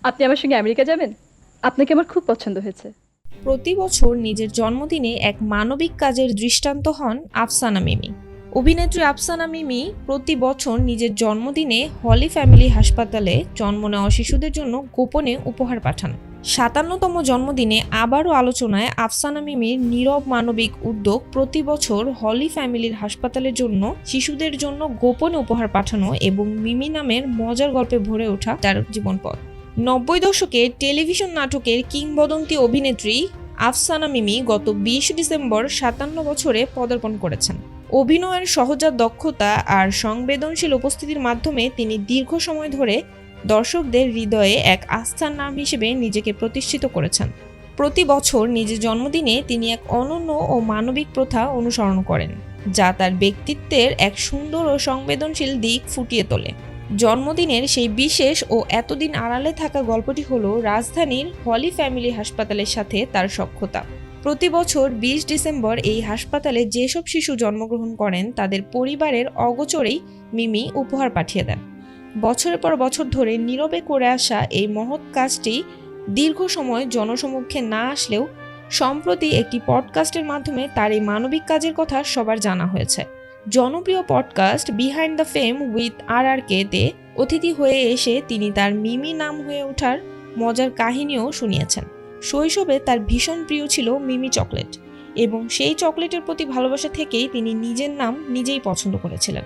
আপনি আমার সঙ্গে আমেরিকা যাবেন? আপনাকে আমার খুব পছন্দ হয়েছে। প্রতি বছর নিজের জন্মদিনে এক মানবিক কাজের দৃষ্টান্ত হন আফসানা মিমি। অভিনেত্রী আফসানা মিমি প্রতি বছর নিজের জন্মদিনে হলি ফ্যামিলি হাসপাতালে জন্ম নেওয়া শিশুদের জন্য গোপনে উপহার পাঠান। ৫৭তম জন্মদিনে আবারও আলোচনায় আফসানা মিমির নীরব মানবিক উদ্যোগ প্রতি বছর হলি ফ্যামিলির হাসপাতালের জন্য শিশুদের জন্য গোপনে উপহার পাঠানো এবং মিমি নামের মজার গল্পে ভরে ওঠা তার জীবনপথ। ৯০ দশকে টেলিভিশন নাটকের কিংবদন্তি অভিনেত্রী আফসানা মিমি গত ২০ ডিসেম্বর ৫৭ বছরে পদার্পণ করেছেন। অভিনয়ের সহজাত দক্ষতা আর সংবেদনশীল উপস্থিতির মাধ্যমে তিনি দীর্ঘ সময় ধরে দর্শকদের হৃদয়ে এক আস্থার নাম হিসেবে নিজেকে প্রতিষ্ঠিত করেছেন। প্রতি বছর নিজের জন্মদিনে তিনি এক অনন্য ও মানবিক প্রথা অনুসরণ করেন, যা তার ব্যক্তিত্বের এক সুন্দর ও সংবেদনশীল দিক ফুটিয়ে তোলে। জন্মদিনের সেই বিশেষ ও এতদিন আড়ালে থাকা গল্পটি হলো রাজধানীর হলি ফ্যামিলি হাসপাতালের সাথে তার সখ্যতা। প্রতি বছর ২০ ডিসেম্বর এই হাসপাতালে যেসব শিশু জন্মগ্রহণ করেন তাদের পরিবারের অগোচরেই মিমি উপহার পাঠিয়ে দেন। বছরের পর বছর ধরে নীরবে করে আসা এই মহৎ কাজটি দীর্ঘ সময় জনসমক্ষে না আসলেও সম্প্রতি একটি পডকাস্টের মাধ্যমে তার এই মানবিক কাজের কথা সবার জানা হয়েছে। জনপ্রিয় podcast behind the fame with RRK তে অতিথি হয়ে এসে তিনি তার মিমি নাম হয়ে ওঠার মজার কাহিনীও শুনিয়েছেন। শৈশবে তার ভীষণ প্রিয় ছিল মিমি চকলেট এবং সেই চকলেটের প্রতি ভালোবাসা থেকেই তিনি নিজের নাম নিজেই পছন্দ করেছিলেন।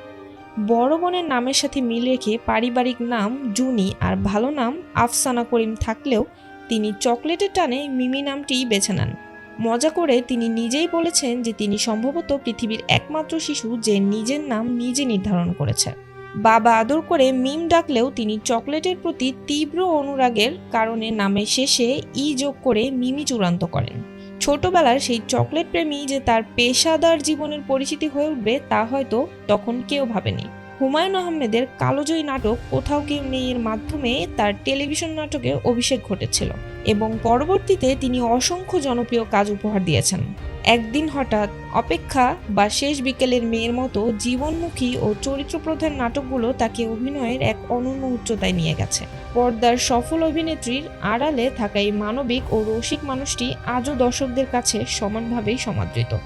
বড় বোনের নামের সাথে মিল রেখে পারিবারিক নাম জুনি আর ভালো নাম আফসানা করিম থাকলেও তিনি চকলেটের টানে মিমি নামটিই বেছে নেন। মজা করে তিনি নিজেই বলেছেন যে তিনি সম্ভবত পৃথিবীর একমাত্র শিশু যে নিজের নাম নিজে নির্ধারণ করেছে। বাবা আদর করে মিম ডাকলেও তিনি চকলেটের প্রতি তীব্র অনুরাগের কারণে নামের শেষে যোগ করে মিমি চূড়ান্ত করেন। ছোটবেলার সেই চকলেট প্রেমী যে তার পেশাদার জীবনের পরিচিতি হয়ে উঠবে তা হয়তো তখন কেউ ভাবেনি। হুমায়ুন আহমেদের কালোজয়ী নাটক কোথাও কেউ নেই এর মাধ্যমে তার টেলিভিশন নাটকে অভিষেক ঘটেছিল এবং পরবর্তীতে তিনি অসংখ্য জনপ্রিয় কাজ উপহার দিয়েছেন। একদিন হঠাৎ, অপেক্ষা বা শেষ বিকেলের মেয়ের মতো জীবনমুখী ও চরিত্রপ্রধান নাটকগুলো তাকে অভিনয়ের এক অনন্য উচ্চতায় নিয়ে গেছে। পর্দার সফল অভিনেত্রীর আড়ালে থাকা এই মানবিক ও রসিক মানুষটি আজও দর্শকদের কাছে সমানভাবেই সমাদৃত।